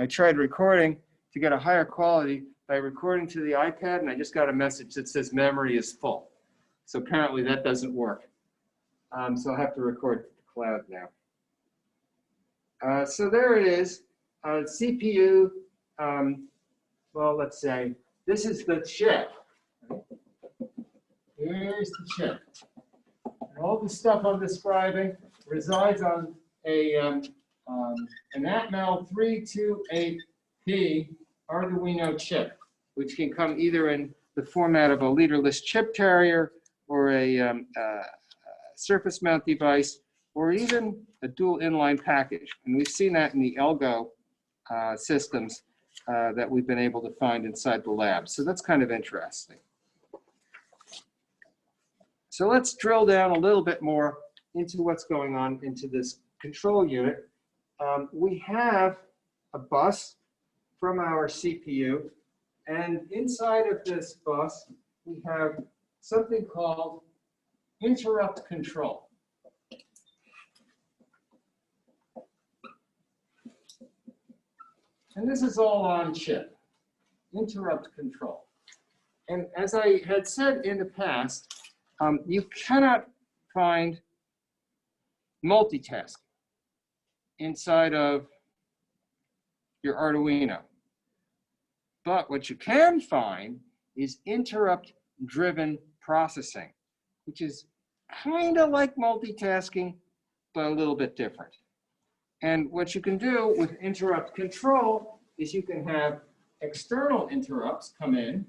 I tried recording to get a higher quality by recording to the iPad, and I just got a message that says memory is full. So apparently that doesn't work. So I'll have to record to the cloud now. So there it is, CPU, well, let's say, this is the chip. Here's the chip. And all the stuff I'm describing resides on an Atmel 328P Arduino chip, which can come either in the format of a leaderless chip carrier or a surface mount device, or even a dual inline package. And we've seen that in the Elgo systems that we've been able to find inside the lab. So that's kind of interesting. So let's drill down a little bit more into what's going on into this control unit. We have a bus from our CPU, and inside of this bus, we have something called interrupt control. And this is all on chip, interrupt control. And as I had said in the past, you cannot find multitasking inside of your Arduino. But what you can find is interrupt-driven processing, which is kind of like multitasking, but a little bit different. And what you can do with interrupt control is you can have external interrupts come in.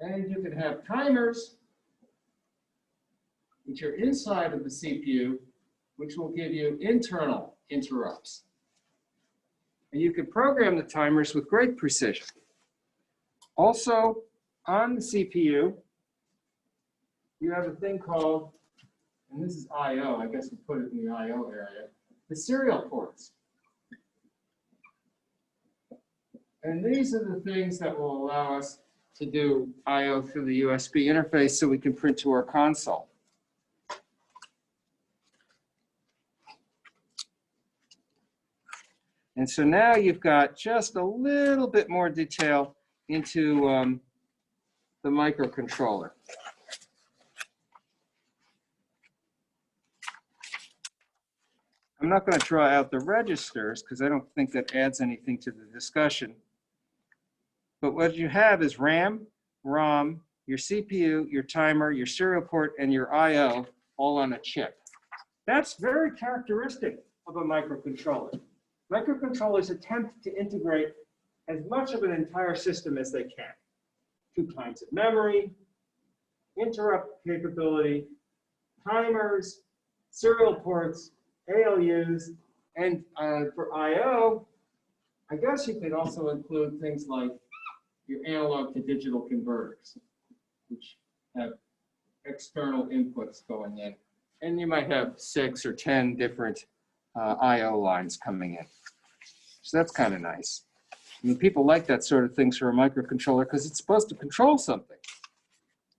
And you can have timers, which are inside of the CPU, which will give you internal interrupts. And you can program the timers with great precision. Also, on the CPU, you have a thing called, and this is I/O, I guess we put it in the I/O area, the serial ports. And these are the things that will allow us to do I/O through the USB interface so we can print to our console. And so now you've got just a little bit more detail into the microcontroller. I'm not going to draw out the registers because I don't think that adds anything to the discussion. But what you have is RAM, ROM, your CPU, your timer, your serial port, and your I/O all on a chip. That's very characteristic of a microcontroller. Microcontrollers attempt to integrate as much of an entire system as they can. 2 kinds of memory, interrupt capability, timers, serial ports, ALUs, and for I/O, I guess you could also include things like your analog to digital converters, which have external inputs going in. And you might have 6 or 10 different I/O lines coming in. So that's kind of nice. I mean, people like that sort of things for a microcontroller because it's supposed to control something.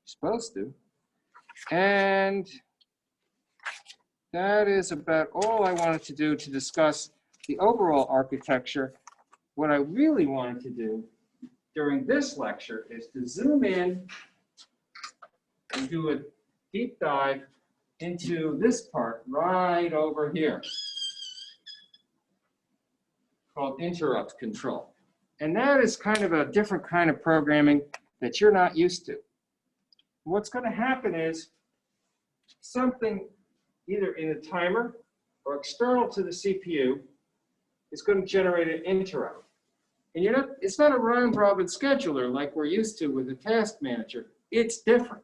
It's supposed to. And that is about all I wanted to do to discuss the overall architecture. What I really wanted to do during this lecture is to zoom in and do a deep dive into this part right over here called interrupt control. And that is kind of a different kind of programming that you're not used to. What's going to happen is something either in a timer or external to the CPU is going to generate an interrupt. And it's not a round-robin scheduler like we're used to with a task manager. It's different.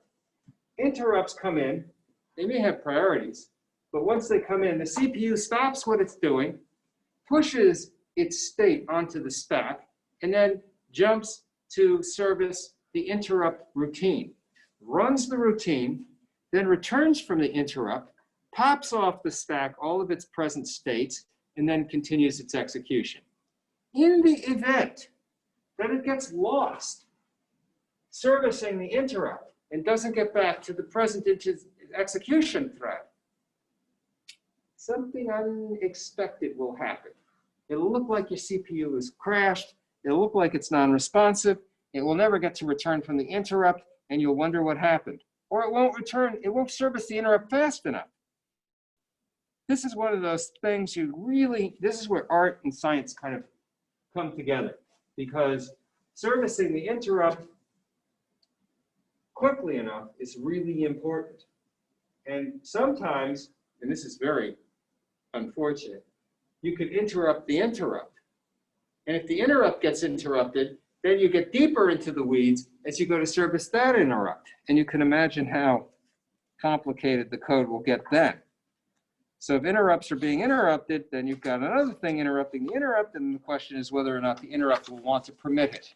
Interrupts come in. They may have priorities, but once they come in, the CPU stops what it's doing, pushes its state onto the stack, and then jumps to service the interrupt routine, runs the routine, then returns from the interrupt, pops off the stack all of its present states, and then continues its execution. In the event that it gets lost servicing the interrupt, and doesn't get back to the present execution thread, something unexpected will happen. It'll look like your CPU is crashed. It'll look like it's non-responsive. It will never get to return from the interrupt, and you'll wonder what happened. Or it won't return, it won't service the interrupt fast enough. This is one of those things this is where art and science kind of come together, because servicing the interrupt quickly enough is really important. And sometimes, and this is very unfortunate, you could interrupt the interrupt. And if the interrupt gets interrupted, then you get deeper into the weeds as you go to service that interrupt. And you can imagine how complicated the code will get then. So if interrupts are being interrupted, then you've got another thing interrupting the interrupt, and the question is whether or not the interrupt will want to permit it.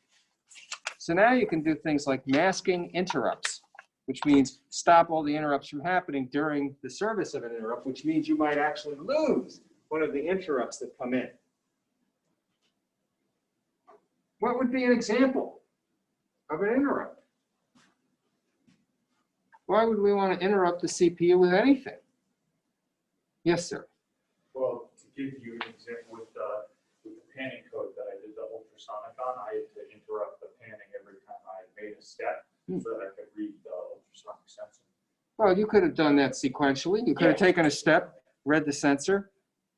So now you can do things like masking interrupts, which means stop all the interrupts from happening during the service of an interrupt, which means you might actually lose one of the interrupts that come in. What would be an example of an interrupt? Why would we want to interrupt the CPU with anything? Yes, sir. Well, to give you an example with the panning code that I did the ultrasonic on, I had to interrupt the panning every time I made a step so that I could read the ultrasonic sensor. Well, you could have done that sequentially. You could have taken a step, read the sensor.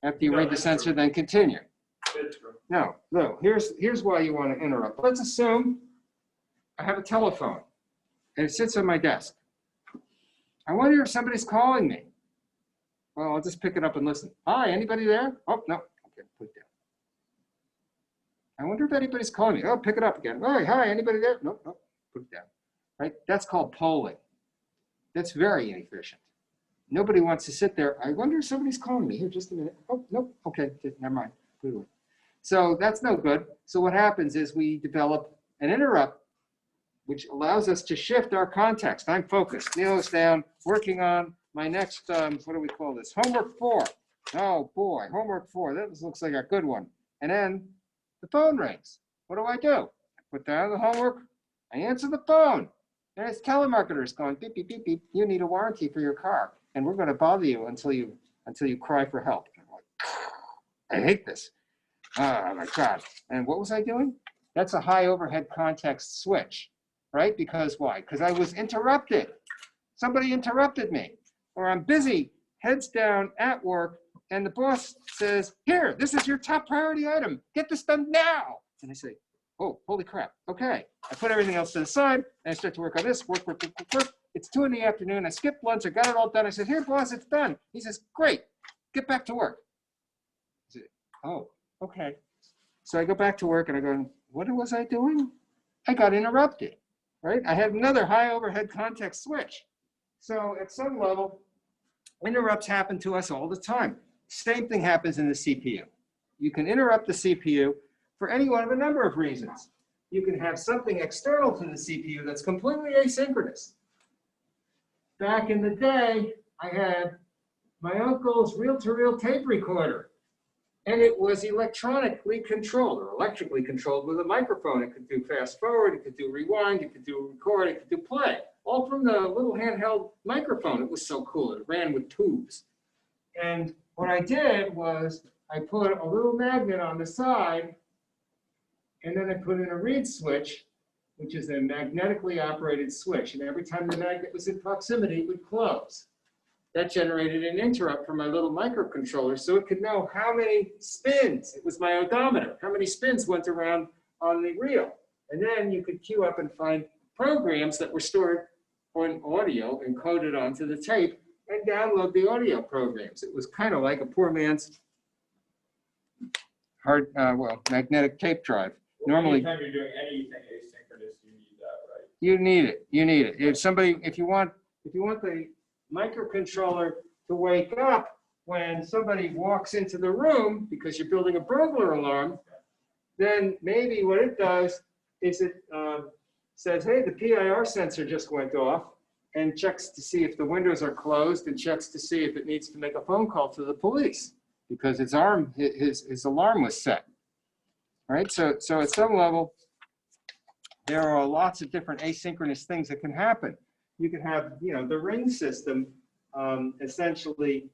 After you read the sensor, then continue. No, here's why you want to interrupt. Let's assume I have a telephone and it sits on my desk. I wonder if somebody's calling me. Well, I'll just pick it up and listen. Hi, anybody there? Oh, no. Okay, put it down. I wonder if anybody's calling me. Oh, pick it up again. Oh, hi, anybody there? Nope, nope, put it down. Right? That's called polling. That's very inefficient. Nobody wants to sit there. I wonder if somebody's calling me. Here, just a minute. Oh, nope. Okay, never mind. Put it away. So that's no good. So what happens is we develop an interrupt, which allows us to shift our context. I'm focused. Neil's down, working on my next, what do we call this? Homework 4. Oh boy, homework 4. That looks like a good one. And then the phone rings. What do? I put down the homework. I answer the phone. And it's telemarketers going beep, beep, beep, beep. You need a warranty for your car. And we're going to bother you until you cry for help. And I'm like, I hate this. Oh my God. And what was I doing? That's a high overhead context switch, right? Because why? Because I was interrupted. Somebody interrupted me. Or I'm busy, heads down at work, and the boss says, here, this is your top priority item. Get this done now. And I say, oh, holy crap. Okay. I put everything else to the side, and I start to work on this, work. It's 2 in the afternoon. I skipped lunch. I got it all done. I said, here, boss, it's done. He says, great. Get back to work. I said, oh, okay. So I go back to work, and I go, what was I doing? I got interrupted, right? I had another high overhead context switch. So at some level, interrupts happen to us all the time. Same thing happens in the CPU. You can interrupt the CPU for any one of a number of reasons. You can have something external to the CPU that's completely asynchronous. Back in the day, I had my uncle's reel-to-reel tape recorder, and it was electronically controlled or electrically controlled with a microphone. It could do fast forward, it could do rewind, it could do record, it could do play, all from the little handheld microphone. It was so cool. It ran with tubes. And what I did was I put a little magnet on the side, and then I put in a reed switch, which is a magnetically operated switch. And every time the magnet was in proximity, it would close. That generated an interrupt for my little microcontroller so it could know how many spins, it was my odometer, how many spins went around on the reel. And then you could queue up and find programs that were stored on audio and coded onto the tape and download the audio programs. It was kind of like a poor man's magnetic tape drive. Well, Normally, anytime you're doing anything asynchronous, you need that, right? you need it. You need it. If you want the microcontroller to wake up when somebody walks into the room because you're building a burglar alarm, then maybe what it does is it says, hey, the PIR sensor just went off, and checks to see if the windows are closed and checks to see if it needs to make a phone call to the police because his alarm was set. Right? So at some level, there are lots of different asynchronous things that can happen. you could have, you know, the Ring system essentially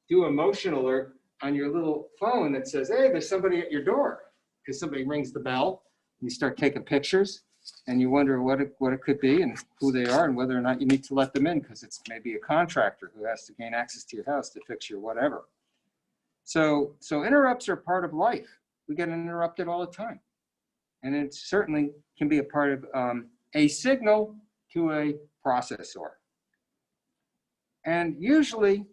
do a motion alert on your little phone that says, hey, there's somebody at your door, because somebody rings the bell. You start taking pictures, and you wonder what it could be and who they are and whether or not you need to let them in, because it's maybe a contractor who has to gain access to your house to fix your whatever. So interrupts are part of life. We get interrupted all the time. And it certainly can be a part of a signal to a processor. And usually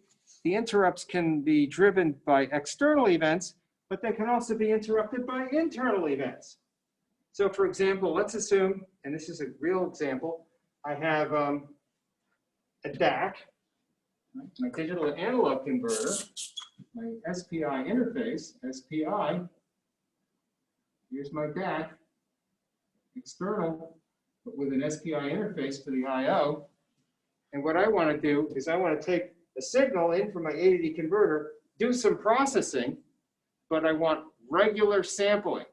the interrupts can be driven by external events, but they can also be interrupted by internal events. So for example, let's assume, and this is a real example, I have a DAC, my digital to analog converter, my SPI interface, SPI, here's my DAC, external, but with an SPI interface for the I/O. And what I want to do is I want to take a signal in from my A to D converter, do some processing, but I want regular sampling.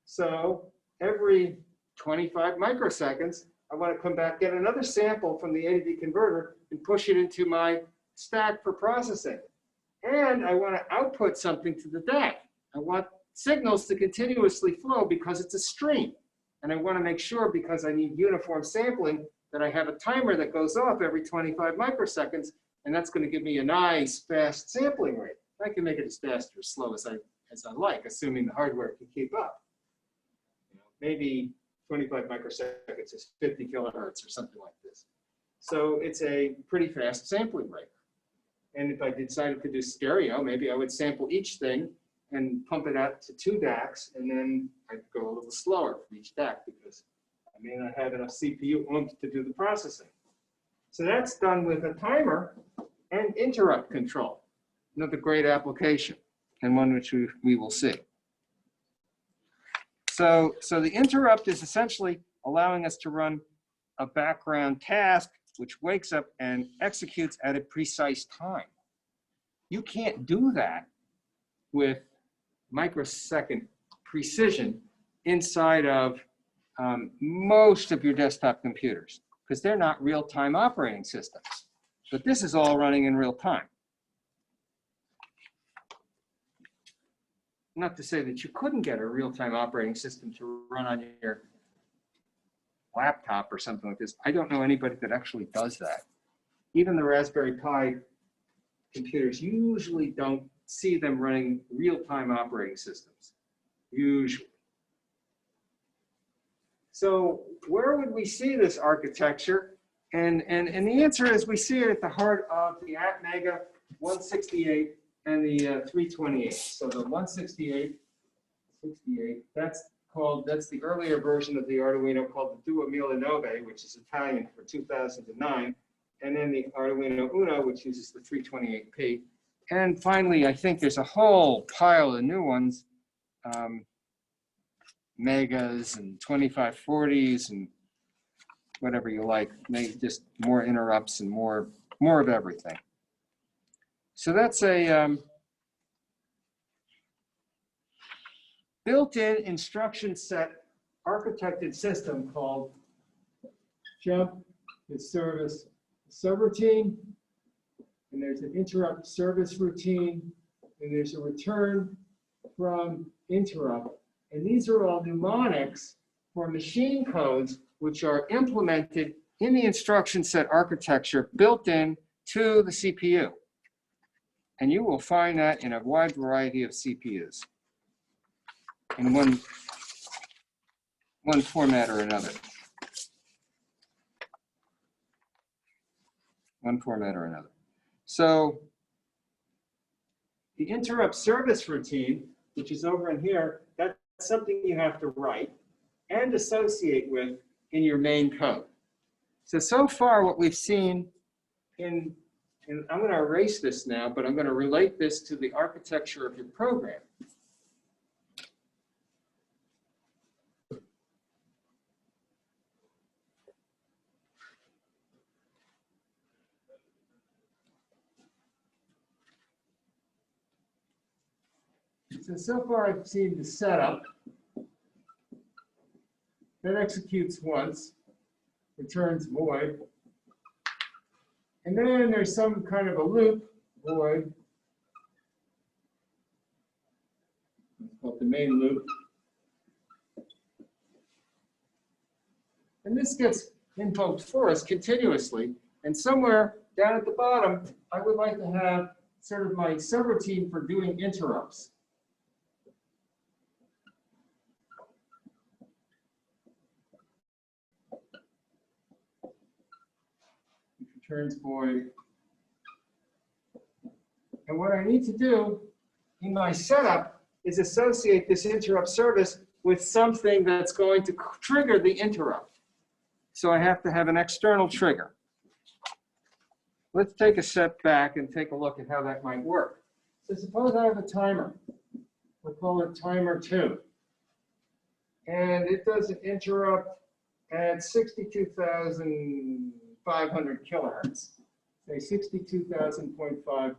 So every 25 microseconds, I want to come back, get another sample from the A to D converter and push it into my stack for processing. And I want to output something to the DAC. I want signals to continuously flow because it's a stream. And I want to make sure, because I need uniform sampling, that I have a timer that goes off every 25 microseconds, and that's going to give me a nice, fast sampling rate. I can make it as fast or slow as I like, assuming the hardware can keep up. You know, maybe 25 microseconds is 50 kilohertz or something like this. So it's a pretty fast sampling rate. And if I decided to do stereo, maybe I would sample each thing and pump it out to 2 DACs, and then I'd go a little slower for each DAC because I may not have enough CPU oomph to do the processing. So that's done with a timer and interrupt control. Another great application, and one which we will see. So the interrupt is essentially allowing us to run a background task which wakes up and executes at a precise time. You can't do that with microsecond precision inside of most of your desktop computers, because they're not real-time operating systems. But this is all running in real time. Not to say that you couldn't get a real-time operating system to run on your laptop or something like this. I don't know anybody that actually does that. Even the Raspberry Pi computers usually don't see them running real-time operating systems, usually. So where would we see this architecture? And the answer is we see it at the heart of the Atmega 168 and the 328. So the 168, that's the earlier version of the Arduino called the Due Mille Nove, which is Italian for 2009. And then the Arduino Uno, which uses the 328P. And finally, I think there's a whole pile of new ones, Megas and 2540s and whatever you like. Maybe just more interrupts and more of everything. So that's a built-in instruction set architected system called jump to service subroutine, and there's an interrupt service routine, and there's a return from interrupt. And these are all mnemonics for machine codes which are implemented in the instruction set architecture built in to the CPU. And you will find that in a wide variety of CPUs in one format or another. One format or another. So the interrupt service routine, which is over in here, that's something you have to write and associate with in your main code. So far what we've seen and I'm going to erase this now, but I'm going to relate this to the architecture of your program. So far I've seen the setup that executes once, returns void. And then there's some kind of a loop, void. It's called the main loop. And this gets invoked for us continuously. And somewhere down at the bottom, I would like to have sort of my subroutine for doing interrupts. Which returns void. And what I need to do in my setup is associate this interrupt service with something that's going to trigger the interrupt. So I have to have an external trigger. Let's take a step back and take a look at how that might work. So suppose I have a timer. We'll call it timer 2. And it does an interrupt at 62,500 kilohertz. Say 62,000.5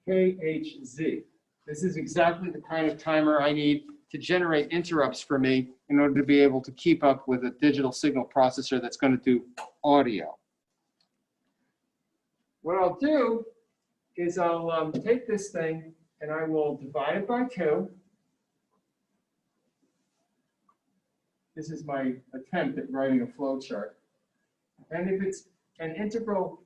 kHz. This is exactly the kind of timer I need to generate interrupts for me in order to be able to keep up with a digital signal processor that's going to do audio. What I'll do is I'll take this thing and I will divide it by 2. This is my attempt at writing a flow chart. And if it's an integral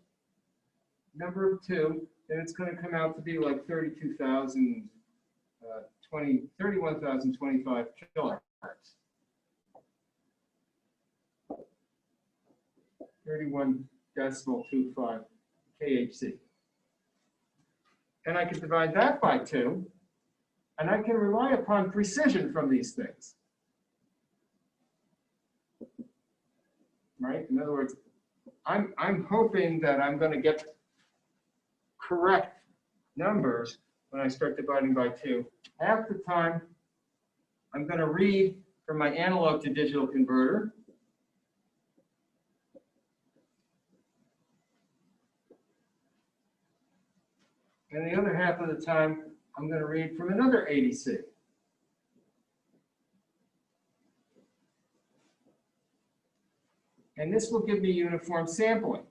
number of 2, then it's going to come out to be like 31,025 kilohertz. 31.25 kHz. And I can divide that by 2, and I can rely upon precision from these things. Right? In other words, I'm hoping that I'm going to get correct numbers when I start dividing by 2. Half the time, I'm going to read from my analog to digital converter. And the other half of the time, I'm going to read from another ADC. And this will give me uniform sampling.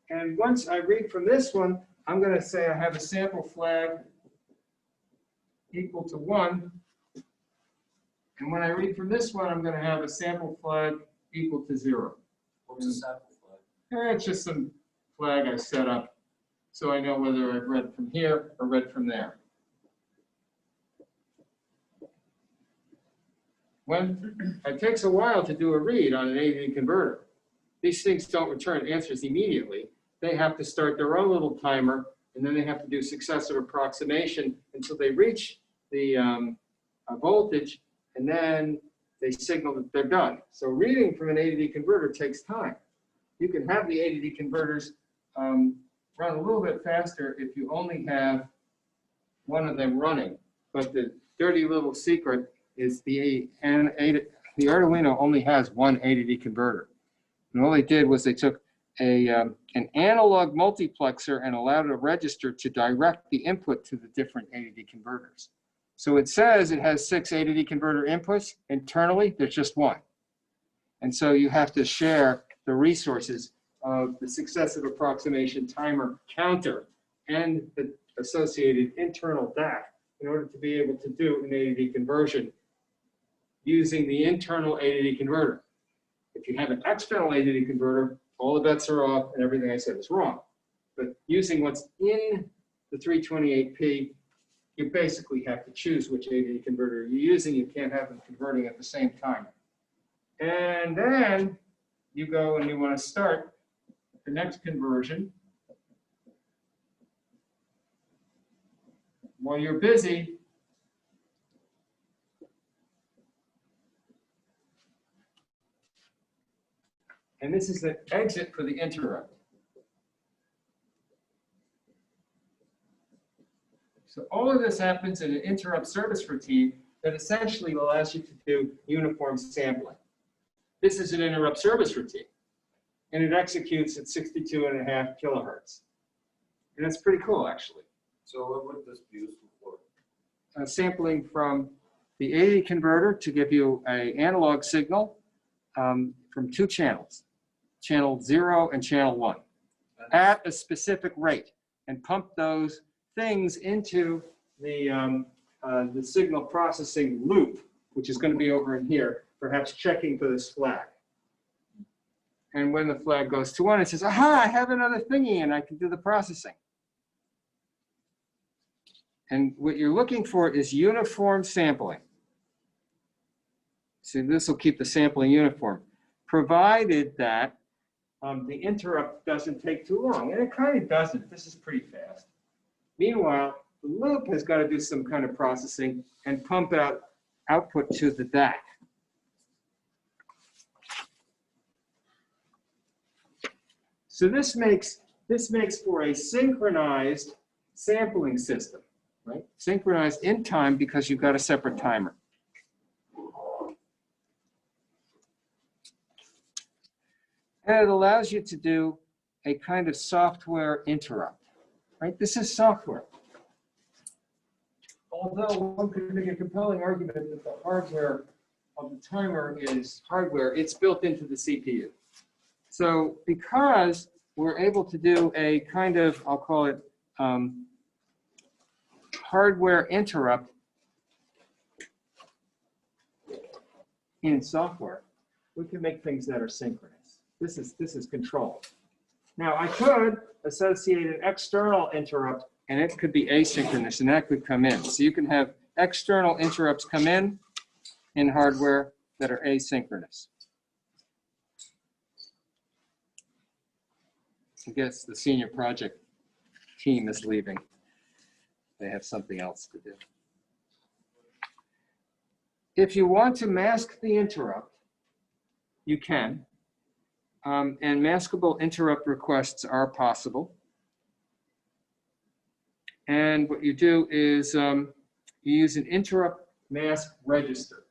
And once I read from this one, I'm going to say I have a sample flag equal to 1. And when I read from this one, I'm going to have a sample flag equal to 0. What's a sample flag? It's just some flag I set up so I know whether I've read from here or read from there. When it takes a while to do a read on an AD converter, these things don't return answers immediately. They have to start their own little timer, and then they have to do successive approximation until they reach the voltage, and then they signal that they're done. So reading from an AD converter takes time. You can have the AD converters run a little bit faster if you only have one of them running. But the dirty little secret is the Arduino only has one AD converter. And all they did was they took an analog multiplexer and allowed a register to direct the input to the different AD converters. So it says it has 6 AD converter inputs. Internally, there's just 1. And so you have to share the resources of the successive approximation timer counter and the associated internal DAC in order to be able to do an AD conversion using the internal AD converter. If you have an external AD converter, all the bets are off and everything I said is wrong. But using what's in the 328P, you basically have to choose which AD converter you're using. You can't have them converting at the same time. And then you go and you want to start the next conversion. While you're busy, and this is the exit for the interrupt. So all of this happens in an interrupt service routine that essentially allows you to do uniform sampling. This is an interrupt service routine, and it executes at 62.5 kilohertz. And that's pretty cool, actually. So what would this be useful for? Sampling from the AD converter to give you an analog signal from two channels, channel 0 and channel 1, at a specific rate, and pump those things into the signal processing loop, which is going to be over in here, perhaps checking for this flag. And when the flag goes to 1, it says, aha, I have another thingy and I can do the processing. And what you're looking for is uniform sampling. So this will keep the sampling uniform, provided that the interrupt doesn't take too long. And it kind of doesn't. This is pretty fast. Meanwhile, the loop has got to do some kind of processing and pump out output to the DAC. So this makes for a synchronized sampling system, right? Synchronized in time because you've got a separate timer. And it allows you to do a kind of software interrupt, right? This is software. Although one could make a compelling argument that the hardware of the timer is hardware, it's built into the CPU. So because we're able to do a kind of, I'll call it hardware interrupt in software, we can make things that are synchronous. This is control. Now I could associate an external interrupt and it could be asynchronous and that could come in. So you can have external interrupts come in hardware that are asynchronous. I guess the senior project team is leaving. They have something else to do. If you want to mask the interrupt, you can. And maskable interrupt requests are possible. And what you do is you use an interrupt mask register.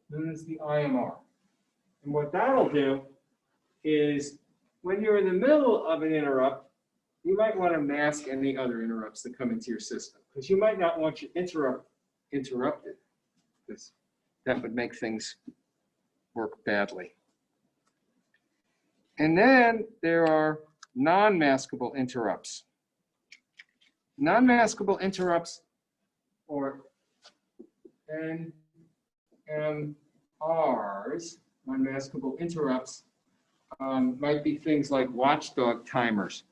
Known as the IMR. And what that'll do is when you're in the middle of an interrupt, you might want to mask any other interrupts that come into your system because you might not want your interrupt interrupted because that would make things work badly. And then there are non-maskable interrupts. Non-maskable interrupts, or NMRs, non-maskable interrupts, might be things like watchdog timers.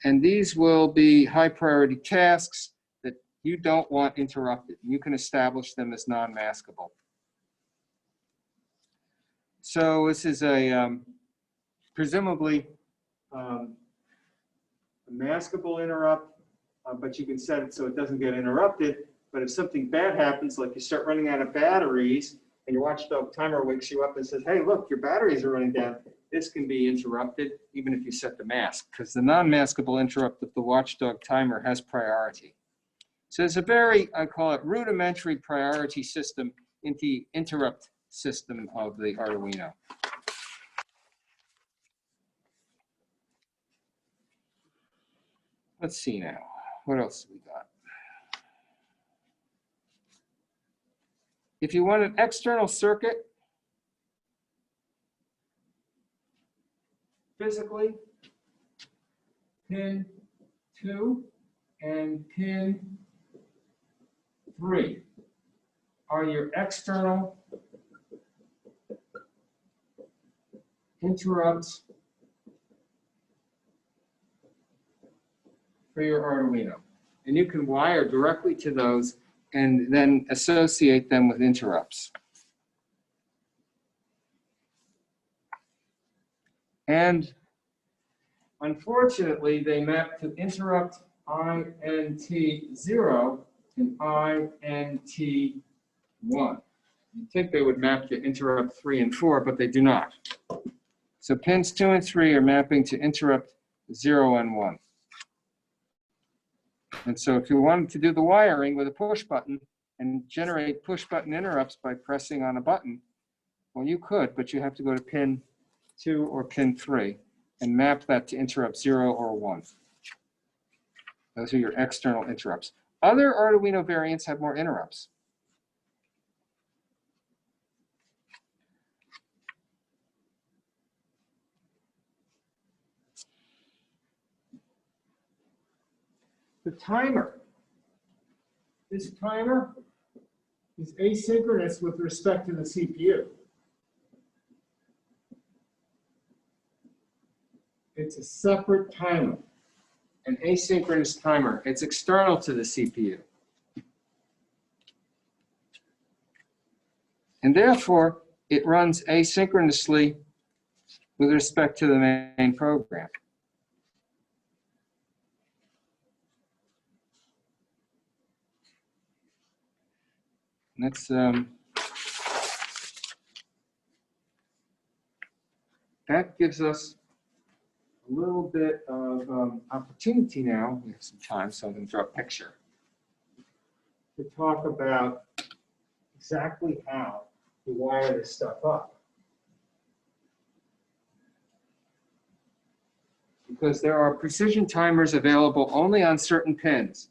And these will be high priority tasks that you don't want interrupted. You can establish them as non-maskable. So this is a presumably a maskable interrupt, but you can set it so it doesn't get interrupted. But if something bad happens, like you start running out of batteries and your watchdog timer wakes you up and says, hey, look, your batteries are running down, this can be interrupted even if you set the mask, because the non-maskable interrupt of the watchdog timer has priority. So it's a very, I call it rudimentary priority system in the interrupt system of the Arduino. Let's see now, what else have we got? If you want an external circuit, physically, pin 2 and pin 3 are your external interrupts for your Arduino. And you can wire directly to those and then associate them with interrupts. And unfortunately, they map to interrupt INT0 and INT1. You'd think they would map to interrupt 3 and 4, but they do not. So pins 2 and 3 are mapping to interrupt 0 and 1. And so if you wanted to do the wiring with a push button and generate push button interrupts by pressing on a button, well, you could, but you have to go to pin 2 or pin 3 and map that to interrupt 0 or 1. Those are your external interrupts. Other Arduino variants have more interrupts. The timer. This timer is asynchronous with respect to the CPU. It's a separate timer, an asynchronous timer. It's external to the CPU. And therefore, it runs asynchronously with respect to the main program. Let's, that gives us a little bit of opportunity now. We have some time, so I'm going to draw a picture to talk about exactly how to wire this stuff up. Because there are precision timers available only on certain pins.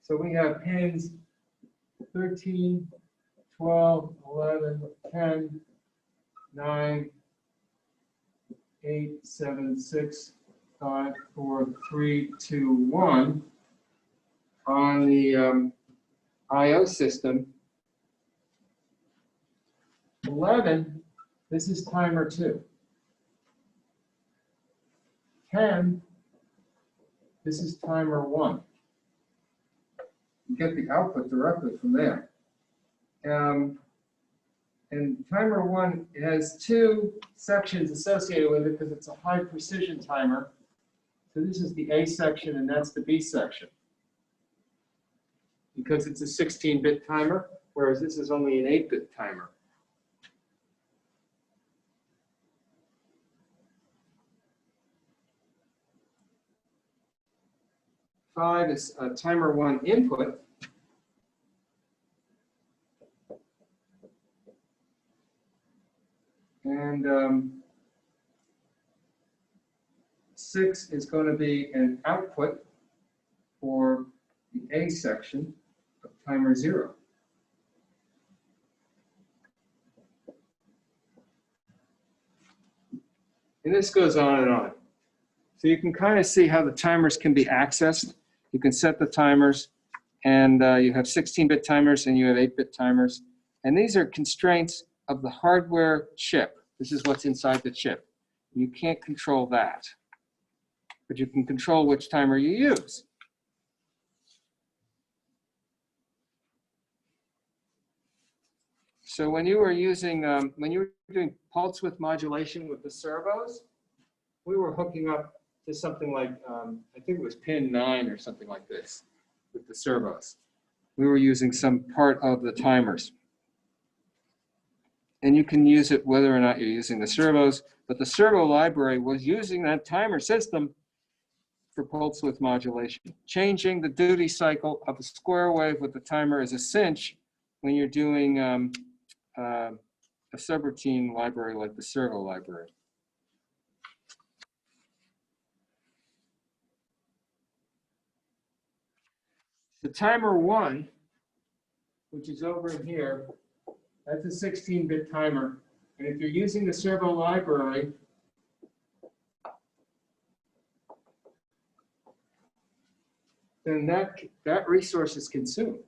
So we have pins 13, 12, 11, 10, 9, 8, 7, 6, 5, 4, 3, 2, 1 on the I/O system. 11, this is timer 2. 10, this is timer 1. You get the output directly from there. And timer 1 has 2 sections associated with it because it's a high precision timer. So this is the A section and that's the B section. Because it's a 16-bit timer, whereas this is only an 8-bit timer. Five is timer 1 input. And 6 is going to be an output for the A section of timer 0. And this goes on and on. So you can kind of see how the timers can be accessed. You can set the timers, and you have 16-bit timers and you have 8-bit timers. And these are constraints of the hardware chip. This is what's inside the chip. You can't control that, but you can control which timer you use. So when you were using, when you were doing pulse width modulation with the servos, we were hooking up to something like, I think it was pin 9 or something like this with the servos. We were using some part of the timers. And you can use it whether or not you're using the servos, but the servo library was using that timer system for pulse width modulation. Changing the duty cycle of a square wave with the timer is a cinch when you're doing a subroutine library like the servo library. The timer 1, which is over in here, that's a 16-bit timer. And if you're using the servo library, then that resource is consumed.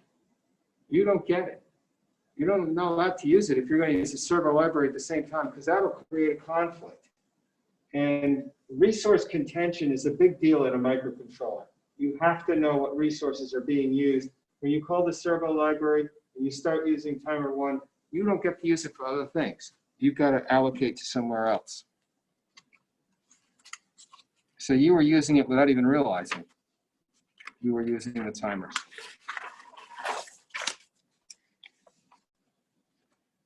You don't get it. You don't know allowed to use it if you're going to use the servo library at the same time, because that'll create a conflict. And resource contention is a big deal in a microcontroller. You have to know what resources are being used. When you call the servo library and you start using timer 1, you don't get to use it for other things. You've got to allocate to somewhere else. So you were using it without even realizing you were using the timers.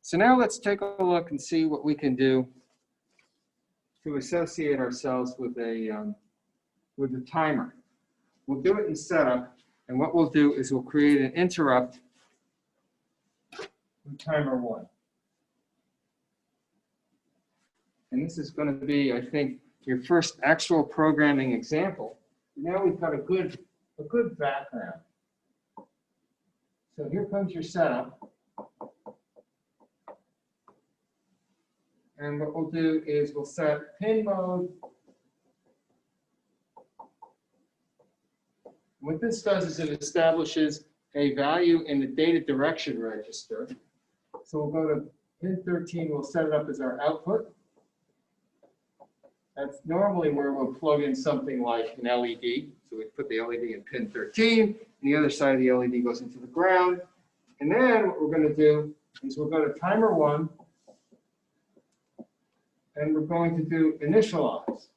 So now let's take a look and see what we can do to associate ourselves with a timer. We'll do it in setup, and what we'll do is we'll create an interrupt with timer 1. And this is going to be, I think, your first actual programming example. Now we've got a good background. So here comes your setup. And what we'll do is we'll set pin mode. What this does is it establishes a value in the data direction register. So we'll go to pin 13, we'll set it up as our output. That's normally where we'll plug in something like an LED. So we put the LED in pin 13, and the other side of the LED goes into the ground. And then what we're going to do is we'll go to timer 1, and we're going to do initialize.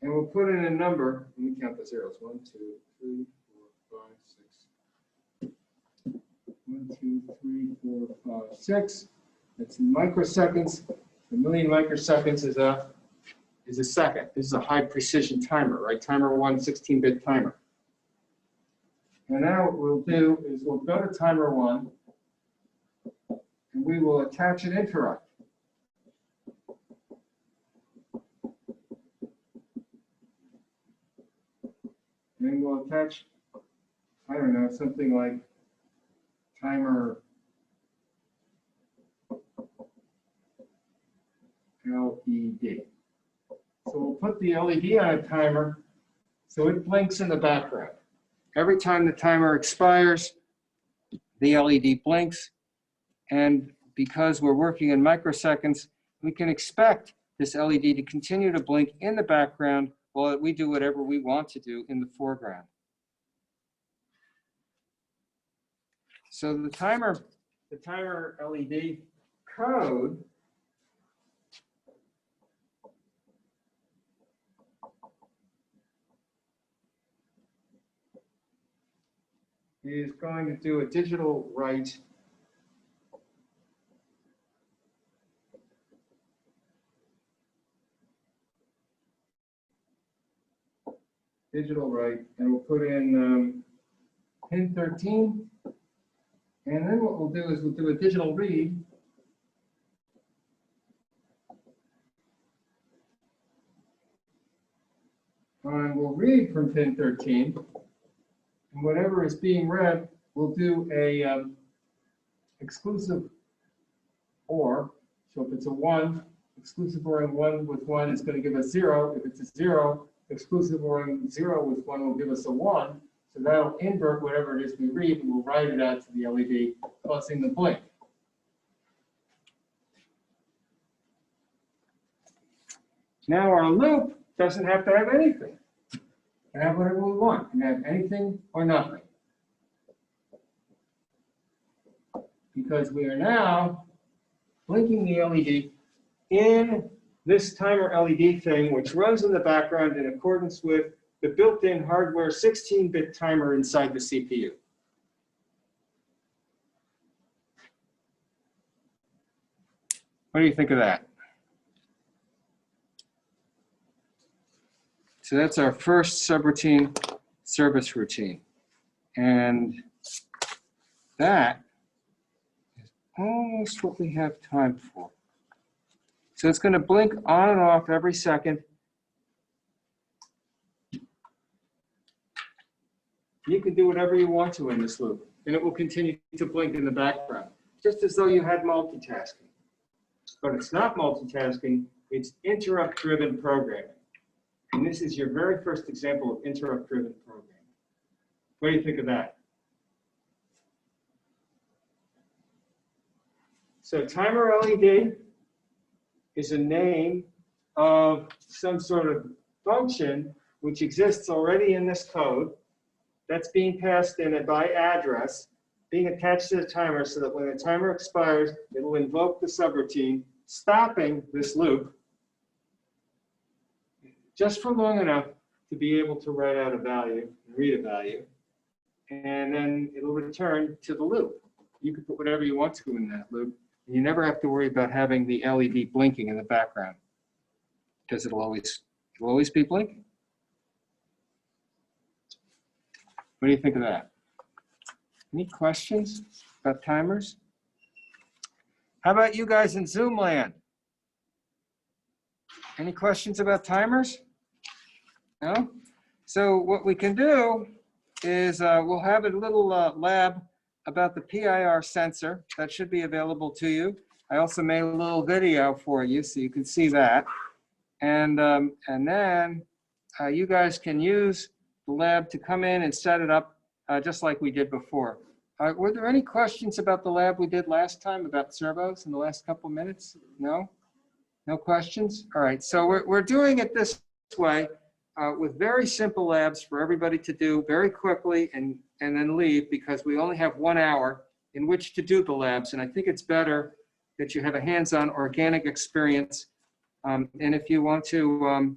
And we'll put in a number. Let me count the zeros. 1, 2, 3, 4, 5, 6. 1, 2, 3, 4, 5, 6. That's in microseconds. A million microseconds is a second. This is a high precision timer, right? Timer 1, 16-bit timer. And now what we'll do is we'll go to timer 1, and we will attach an interrupt. And we'll attach, I don't know, something like timer LED. So we'll put the LED on a timer so it blinks in the background. Every time the timer expires, the LED blinks. And because we're working in microseconds, we can expect this LED to continue to blink in the background while we do whatever we want to do in the foreground. So the timer LED code is going to do a digital write and we'll put in pin 13, and then what we'll do is we'll do a digital read. And we'll read from pin 13, and whatever is being read, we'll do a exclusive OR. So if it's a 1, exclusive ORing 1 with 1 is going to give us 0. If it's a 0, exclusive ORing 0 with 1 will give us a 1. So that'll invert whatever it is we read, and we'll write it out to the LED, causing the blink. Now our loop doesn't have to have anything. It can have whatever we want. It can have anything or nothing. Because we are now blinking the LED in this timer LED thing, which runs in the background in accordance with the built-in hardware 16-bit timer inside the CPU. What do you think of that? So that's our first subroutine service routine. And that is almost what we have time for. So it's going to blink on and off every second. You can do whatever you want to in this loop, and it will continue to blink in the background, just as though you had multitasking. But it's not multitasking, it's interrupt-driven programming. And this is your very first example of interrupt-driven programming. What do you think of that? So timer LED is a name of some sort of function which exists already in this code that's being passed in by address, being attached to the timer so that when the timer expires, it will invoke the subroutine, stopping this loop just for long enough to be able to write out a value, read a value, and then it'll return to the loop. You can put whatever you want to in that loop, and you never have to worry about having the LED blinking in the background because it'll always be blinking. What do you think of that? Any questions about timers? How about you guys in Zoom land? Any questions about timers? No? So what we can do is we'll have a little lab about the PIR sensor that should be available to you. I also made a little video for you so you can see that. And then you guys can use the lab to come in and set it up just like we did before. Were there any questions about the lab we did last time about servos in the last couple minutes? No? No questions? All right, so we're doing it this way with very simple labs for everybody to do very quickly and then leave, because we only have 1 hour in which to do the labs. And I think it's better that you have a hands-on organic experience. And if you want to,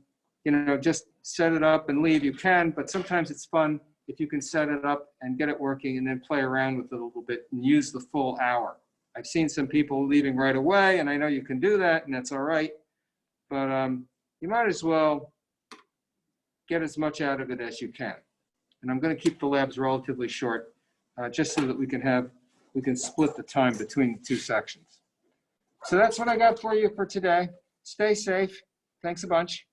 just set it up and leave, you can, but sometimes it's fun if you can set it up and get it working and then play around with it a little bit and use the full hour. I've seen some people leaving right away, and I know you can do that, and that's all right. But you might as well get as much out of it as you can. And I'm going to keep the labs relatively short, just so that we can split the time between the two sections. So that's what I got for you for today. Stay safe. Thanks a bunch.